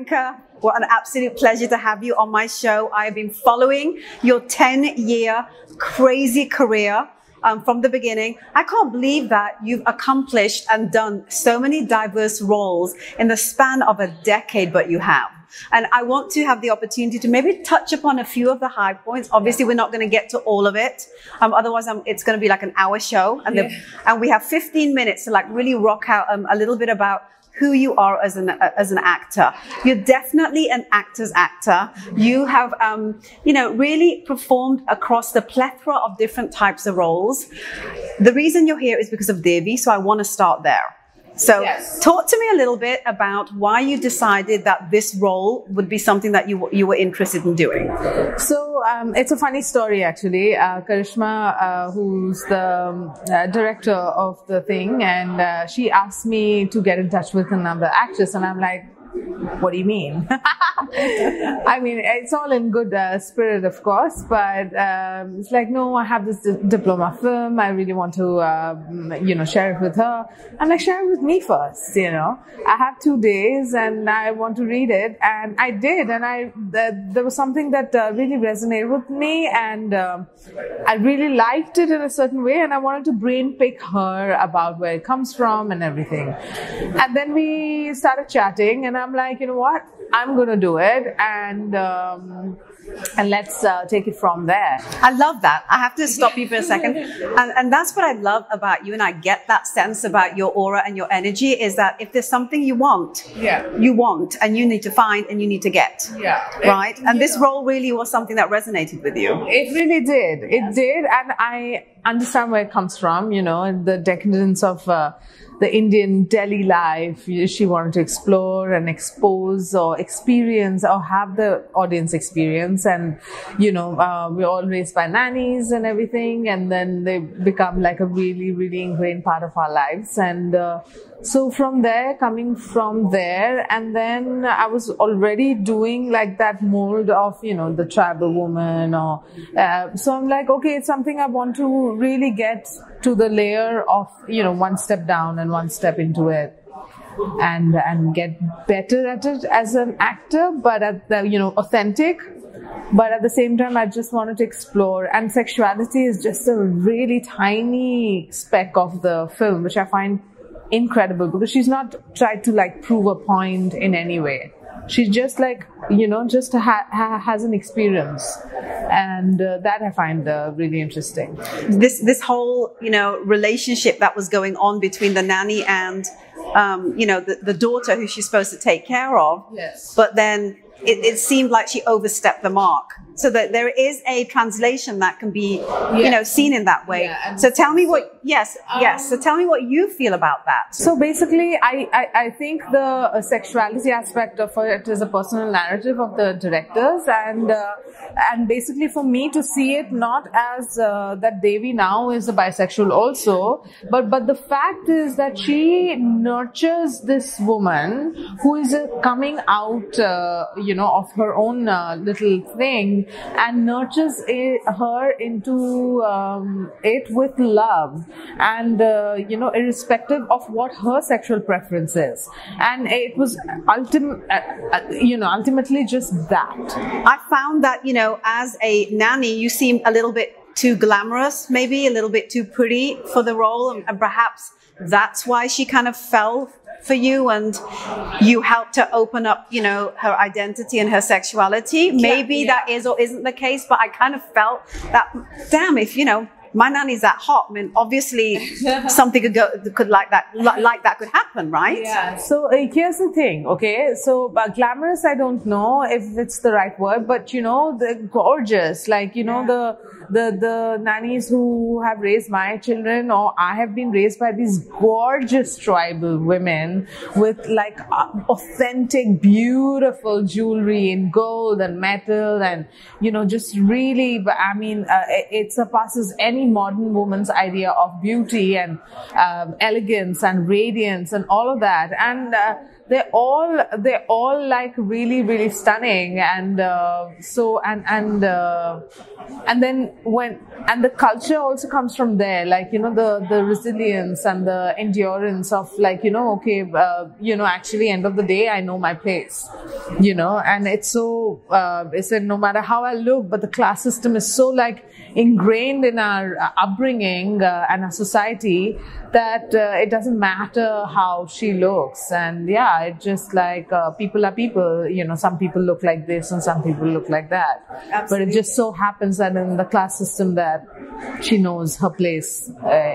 Priyanka, what an absolute pleasure to have you on my show. I have been following your 10-year crazy career from the beginning. I can't believe that you've accomplished and done so many diverse roles in the span of a decade, but you have. And I want to have the opportunity to maybe touch upon a few of the high points. Obviously, we're not going to get to all of it. Otherwise, it's going to be like an hour show. And, and we have 15 minutes to like really rock out a little bit about who you are as an actor. You're definitely an actor's actor. You have, really performed across the plethora of different types of roles. The reason you're here is because of Devi. So I want to start there. So talk to me a little bit about why you decided that this role would be something that you were interested in doing. So it's a funny story, actually. Karishma, who's the director of the thing, and she asked me to get in touch with another actress, and I'm like, what do you mean? I mean, it's all in good spirit, of course, but it's like, no, I have this diploma film. I really want to, share it with her. I'm like, share it with me first, I have 2 days and I want to read it. And I did. And there was something that really resonated with me. And I really liked it in a certain way. And I wanted to brain pick her about where it comes from and everything. And then we started chatting and I'm like, you know what? I'm going to do it and let's take it from there. I love that. I have to stop you for a second. And that's what I love about you. And I get that sense about your aura and your energy is that if there's something you want, you want and you need to find and you need to get. Right? And this role really was something that resonated with you. It really did. It did. And I understand where it comes from, the decadence of the Indian Delhi life. She wanted to explore and expose or experience or have the audience experience. And, we're all raised by nannies and everything. And then they become like a really, really ingrained part of our lives. And so from there, coming from there, and then I was already doing like that mold of, the tribal woman or, so I'm like, okay, it's something I want to really get to the layer of, one step down and one step into it. And get better at it as an actor, but at the, authentic. But at the same time, I just wanted to explore. And sexuality is just a really tiny speck of the film, which I find incredible because she's not tried to like prove a point in any way. She's just like, just has an experience. And that I find really interesting. This whole, relationship that was going on between the nanny and, the daughter who she's supposed to take care of. Yes. But then it seemed like she overstepped the mark. So that there is a translation that can be, seen in that way. So tell me what, So tell me what you feel about that. So basically, I think the sexuality aspect of it is a personal narrative of the directors. And basically for me to see it not as that Devi now is a bisexual also, but the fact is that she nurtures this woman who is coming out, of her own little thing, and nurtures her into it with love and irrespective of what her sexual preference is. And it was ultimately just that. I found that as a nanny you seemed a little bit too glamorous, maybe a little bit too pretty for the role, and perhaps that's why she kind of fell for you and you helped her open up, her identity and her sexuality. Maybe that is or isn't the case, but I kind of felt that, damn, if, my nanny's that hot, I mean, obviously something could like that could happen, right? Yeah. So here's the thing, okay? So glamorous, I don't know if it's the right word, but they're gorgeous. Like, the nannies who have raised my children, or I have been raised by these gorgeous tribal women with like authentic, beautiful jewelry in gold and metal, and just really, I mean, it surpasses any modern woman's idea of beauty and elegance and radiance and all of that. And they're all like really, really stunning. And and then the culture also comes from there, like, you know, the resilience and the endurance of, like, you know, okay, you know, actually end of the day, I know my place, you know. And it's so, it's no matter how I look, but the class system is so like ingrained in our upbringing and our society that it doesn't matter how she looks. And yeah, it just like people are people, you know, some people look like this and some people look like that. Absolutely. But it just so happens that in the class system that she knows her place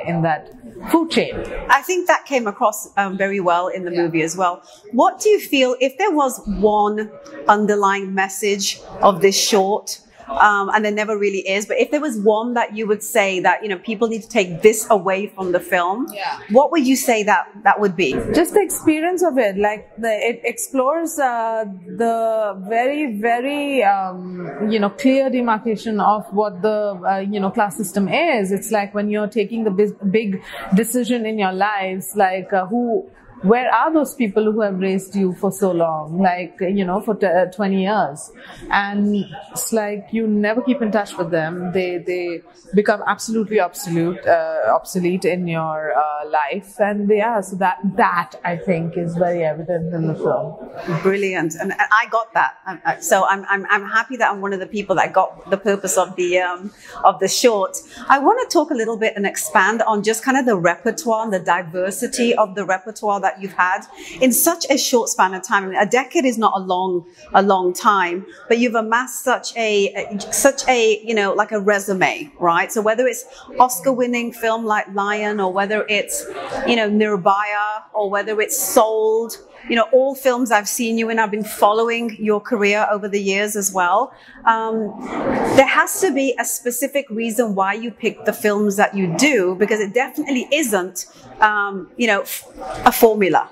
in that food chain. I think that came across very well in the movie as well. What do you feel, if there was one underlying message of this short, and there never really is, but if there was one that you would say that, you know, people need to take this away from the film, what would you say that would be? Just the experience of it, like it explores the very, very you know, clear demarcation of what the you know, class system is. It's like when you're taking the big decision in your lives, like where are those people who have raised you for so long, like, you know, for 20 years? And it's like you never keep in touch with them. They become absolutely obsolete in your life. And yeah, so that I think is very evident in the film. Brilliant. And I got that. So I'm happy that I'm one of the people that got the purpose of the short. I want to talk a little bit and expand on just kind of the repertoire and the diversity of the repertoire that you've had in such a short span of time. I mean, a decade is not a long time, but you've amassed such a you know, like a resume, right? So whether it's Oscar-winning film like Lion, or whether it's, you know, Nirbhaya, or whether it's Sold, you know, all films I've seen you in, I've been following your career over the years as well. There has to be a specific reason why you pick the films that you do, because it definitely isn't, you know, a formula.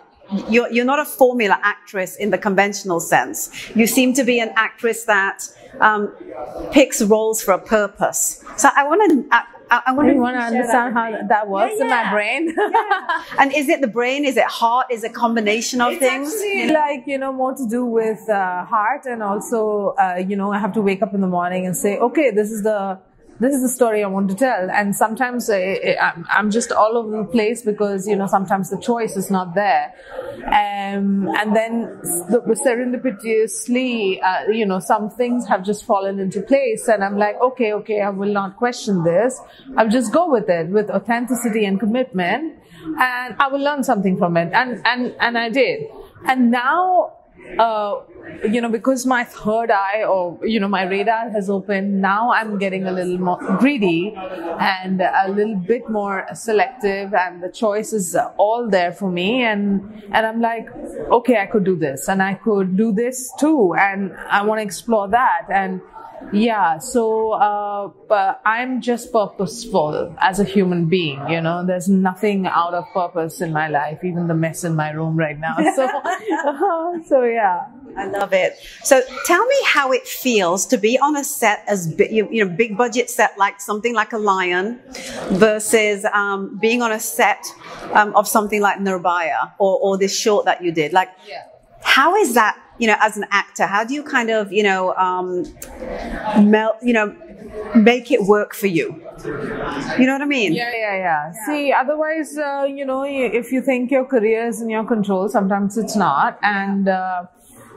You're not a formula actress in the conventional sense. You seem to be an actress that picks roles for a purpose. So I want to understand how that works in my brain. And is it the brain? Is it heart? Is it a combination of things? Actually, like, you know, more to do with heart, and also, you know, I have to wake up in the morning and say, okay, this is the story I want to tell. And sometimes I'm just all over the place because, you know, sometimes the choice is not there. And then serendipitously, you know, some things have just fallen into place, and I'm like, okay, I will not question this. I'll just go with it with authenticity and commitment, and I will learn something from it. And I did. And now, you know, because my third eye, or, you know, my radar has opened, now I'm getting a little more greedy and a little bit more selective, and the choice is all there for me. And I'm like, okay, I could do this, and I could do this too, and I want to explore that. And yeah, so but I'm just purposeful as a human being, you know. There's nothing out of purpose in my life, even the mess in my room right now. So yeah. I love it. So tell me how it feels to be on a set as you know, big budget set like something like a Lion, versus being on a set of something like Nirbhaya, or this short that you did. Like, how is that? You know, as an actor, how do you kind of, you know, make it work for you? You know what I mean? Yeah. See, otherwise, you know, if you think your career is in your control, sometimes it's not. And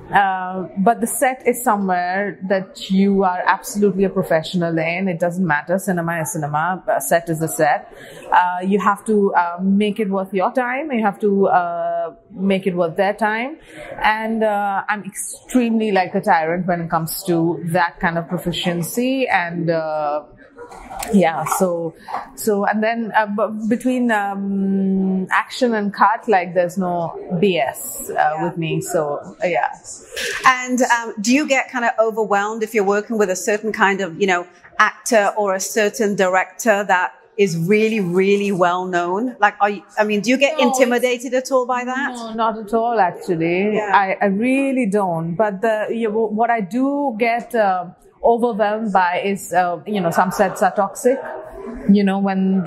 but the set is somewhere that you are absolutely a professional in. It doesn't matter. Cinema is cinema. A set is a set. You have to make it worth your time. You have to make it worth their time. And I'm extremely like a tyrant when it comes to that kind of proficiency. And yeah, so and then between action and cut, like, there's no BS with me. So yeah. And do you get kind of overwhelmed if you're working with a certain kind of, you know, actor or a certain director that is really, really well known? Like, do you get intimidated at all by that? No, not at all, actually. I really don't. But what I do get overwhelmed by is, you know, some sets are toxic. You know, when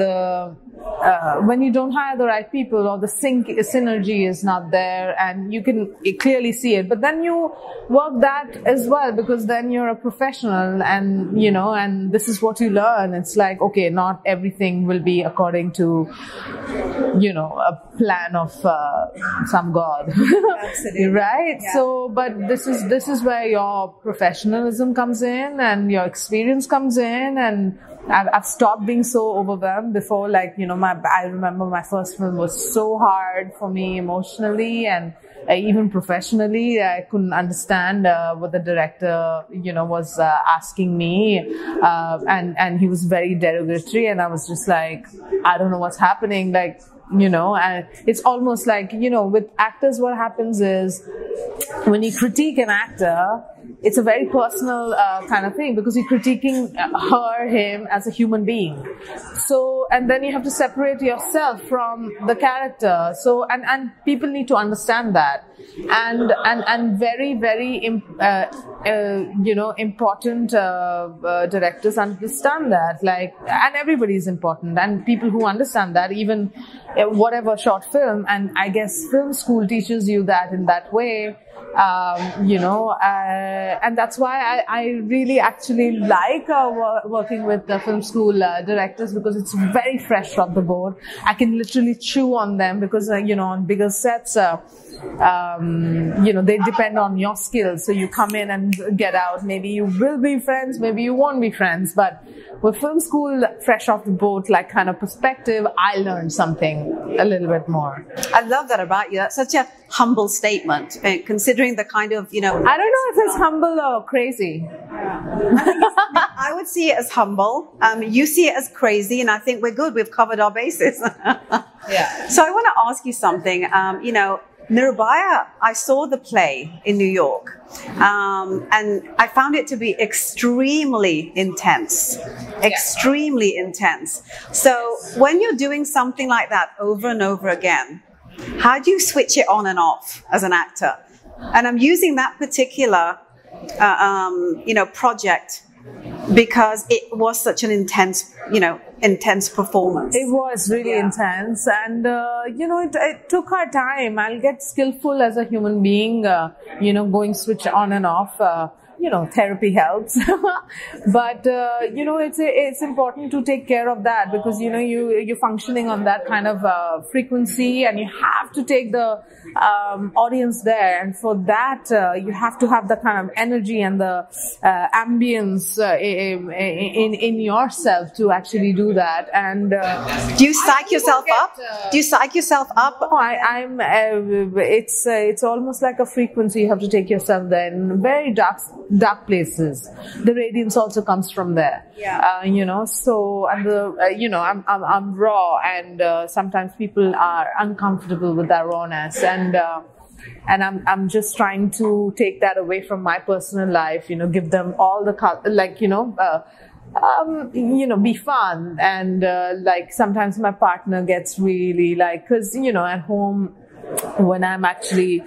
when you don't hire the right people, or the synergy is not there, and you can clearly see it, but then you work that as well, because then you're a professional, and and this is what you learn. It's like, okay, not everything will be according to a plan of some god. Absolutely. Right? Yeah. So, but this is where your professionalism comes in, and your experience comes in, and I've stopped being so overwhelmed before. Like, I remember my first film was so hard for me emotionally and even professionally. I couldn't understand what the director, was asking me, and he was very derogatory, and I was just like, I don't know what's happening. Like, and it's almost like, with actors, what happens is when you critique an actor, it's a very personal kind of thing, because you're critiquing him as a human being. So, and then you have to separate yourself from the character. So, and people need to understand that. And very, very, important directors understand that. Like, and everybody is important. And people who understand that, even whatever short film, and I guess film school teaches you that in that way. And that's why I really actually like working with the film school directors, because it's very fresh from the board. I can literally chew on them, because on bigger sets, they depend on your skills. So you come in and get out. Maybe you will be friends, maybe you won't be friends. But with film school, fresh off the boat, like kind of perspective, I learned something a little bit more. I love that about you. That's such a humble statement, considering the kind of, I don't know if it's humble or crazy. I would see it as humble. You see it as crazy, and I think we're good. We've covered our bases. Yeah. So I want to ask you something. Nirbhaya, I saw the play in New York, and I found it to be extremely intense. Extremely intense. So when you're doing something like that over and over again, how do you switch it on and off as an actor? And I'm using that particular, project because it was such an intense performance. It was really intense, and it took our time. I'll get skillful as a human being, going switch on and off. Therapy helps, but it's important to take care of that, because you're functioning on that kind of frequency, and you have to take the audience there, and for that you have to have the kind of energy and the ambience in yourself to actually do that. And do you psych yourself up? Do you psych yourself up? No, it's almost like a frequency. You have to take yourself there in very dark places. The radiance also comes from there. Yeah. So, and I'm raw, and sometimes people are uncomfortable with that rawness, and I'm just trying to take that away from my personal life. Give them all the be fun, and sometimes my partner gets really because at home, when I'm actually,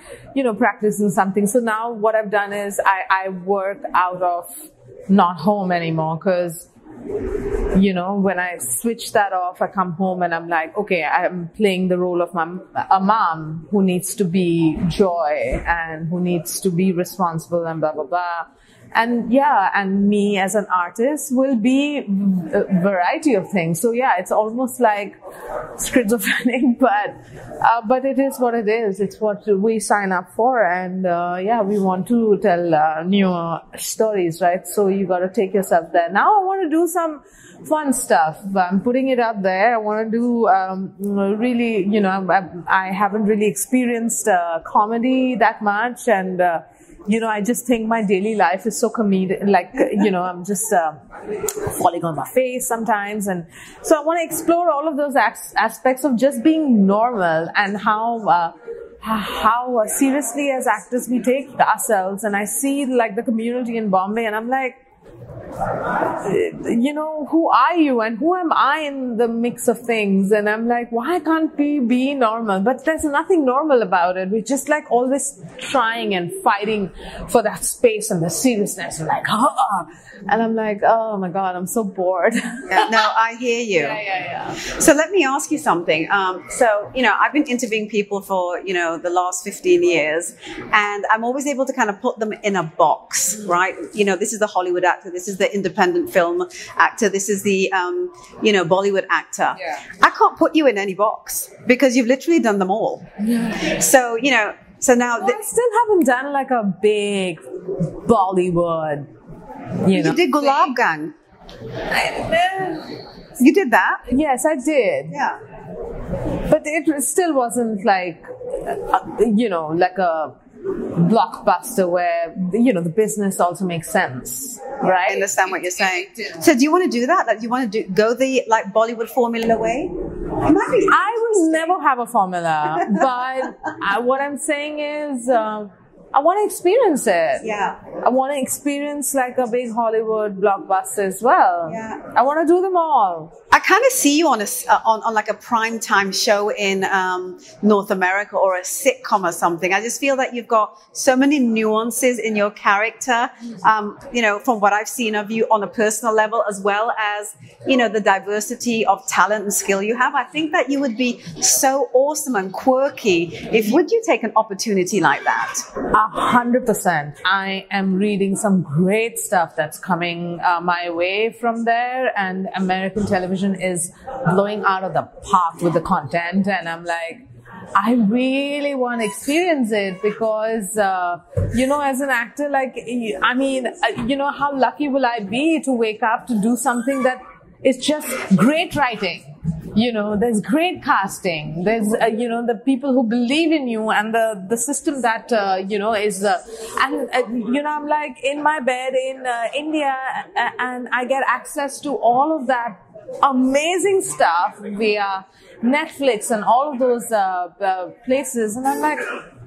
practicing something. So now what I've done is I work out of not home anymore, because, when I switch that off, I come home and I'm like, okay, I'm playing the role of a mom who needs to be joy and who needs to be responsible and blah, blah, blah. And and me as an artist will be a variety of things. So it's almost like schizophrenic, but it is what it is. It's what we sign up for, and we want to tell new stories, right? So you got to take yourself there. Now I want to do some fun stuff. I'm putting it out there. I want to do really, I haven't really experienced comedy that much, and I just think my daily life is so comedic, I'm just falling on my face sometimes. And so I want to explore all of those aspects of just being normal, and how seriously as actors we take ourselves. And I see the community in Bombay, and I'm like, you know, who are you and who am I in the mix of things? And I'm like, why can't we be normal? But there's nothing normal about it. We're just like always trying and fighting for that space and the seriousness. And like, and I'm like, oh my God, I'm so bored. Yeah, no, I hear you. Yeah. So let me ask you something. So, you know, I've been interviewing people for, you know, the last 15 years, and I'm always able to kind of put them in a box, right? You know, this is the Hollywood actor. This is the independent film actor. This is the, you know, Bollywood actor. Yeah. I can't put you in any box because you've literally done them all. Yeah. So, you know, so now... I still haven't done like a big Bollywood, you know. You did Gulaab Gang. You did that? Yes, I did. Yeah. But it still wasn't like, you know, like a blockbuster where, you know, the business also makes sense, right? I understand what you're saying. So do you want to do that? Like, do you want to go the like Bollywood formula way? I will never have a formula, but what I'm saying is, I want to experience it. Yeah. I want to experience like a big Hollywood blockbuster as well. Yeah. I want to do them all. I kind of see you on a on like a prime time show in North America or a sitcom or something. I just feel that you've got so many nuances in your character. You know, from what I've seen of you on a personal level, as well as, you know, the diversity of talent and skill you have. I think that you would be so awesome and quirky if would you take an opportunity like that? 100%. I am reading some great stuff that's coming my way from there, and American television is blowing out of the park with the content, and I'm like, I really want to experience it because, you know, as an actor, like, I mean, you know, how lucky will I be to wake up to do something that is just great writing. You know, there's great casting. There's, you know, the people who believe in you and the system that, you know, is, you know, I'm like in my bed in India and I get access to all of that amazing stuff via Netflix and all of those places. And I'm like,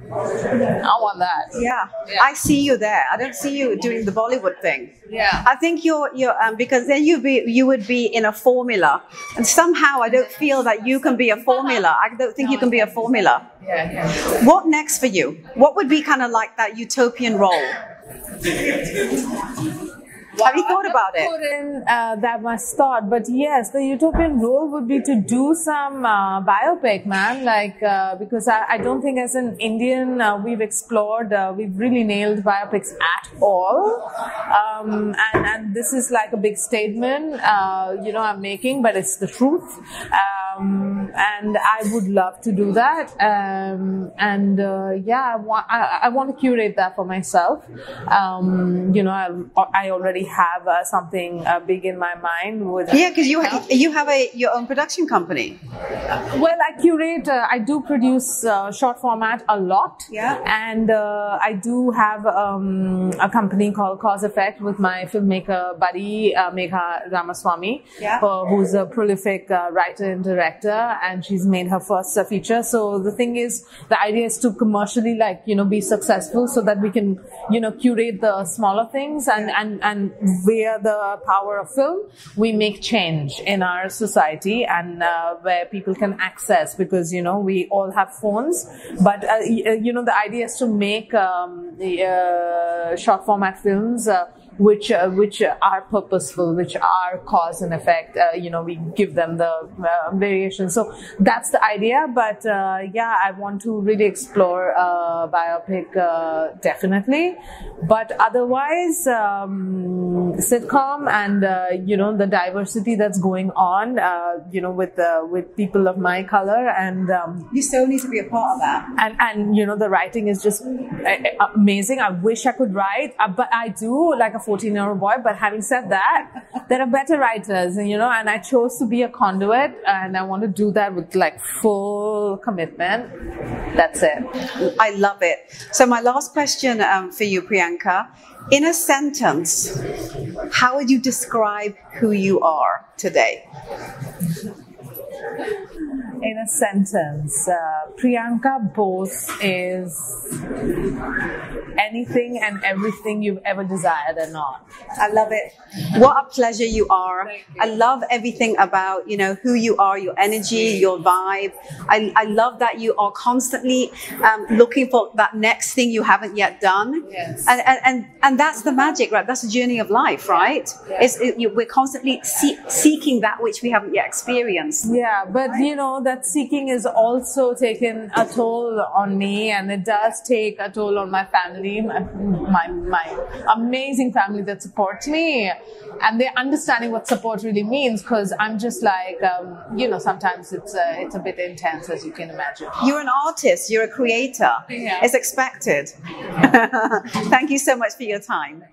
I want that. Yeah. I see you there. I don't see you doing the Bollywood thing. Yeah. I think you're because then you would be in a formula, and somehow I don't feel that you can be a formula. I don't think you can be a formula. Yeah. What next for you? What would be kind of like that utopian role? Have you thought about it? Put in that much thought, but yes, the utopian role would be to do some biopic, man. Like because I don't think as an Indian we've explored, we've really nailed biopics at all. And this is like a big statement, you know, I'm making, but it's the truth. And I would love to do that. Yeah, I want to curate that for myself. You know, I already have something big in my mind with because you have your own production company. Well, I curate. I do produce short format a lot. Yeah, and I do have a company called Cause Effect with my filmmaker buddy Megha Ramaswamy, who's a prolific writer and director, and she's made her first feature. So the thing is, the idea is to commercially, like, you know, be successful so that we can, you know, curate the smaller things and via the power of film, we make change in our society and where people can access, because, you know, we all have phones, but, you know, the idea is to make short format films which are purposeful, which are cause and effect. You know, we give them the variation. So that's the idea. But yeah, I want to really explore biopic, definitely. But otherwise, sitcom and you know, the diversity that's going on, you know, with people of my color, and you so need to be a part of that. And you know, the writing is just amazing. I wish I could write, but I do, like a 14-year-old boy. But having said that, there are better writers, and, you know, and I chose to be a conduit, and I want to do that with like full commitment. That's it. I love it. So my last question for you, Priyanka, in a sentence, how would you describe who you are today? In a sentence, Priyanka Bose is anything and everything you've ever desired or not. I love it. What a pleasure you are. I love everything about, you know, who you are, your energy, your vibe. I love that you are constantly looking for that next thing you haven't yet done. Yes. And that's the magic, right? That's the journey of life, right? We're constantly seeking that which we haven't yet experienced. Yeah, but you know, that seeking is also taken a toll on me, and it does take a toll on my family, my amazing family that supports me, and they're understanding what support really means, because I'm just like, you know, sometimes it's a bit intense, as you can imagine. You're an artist, you're a creator. Yeah. It's expected. Thank you so much for your time.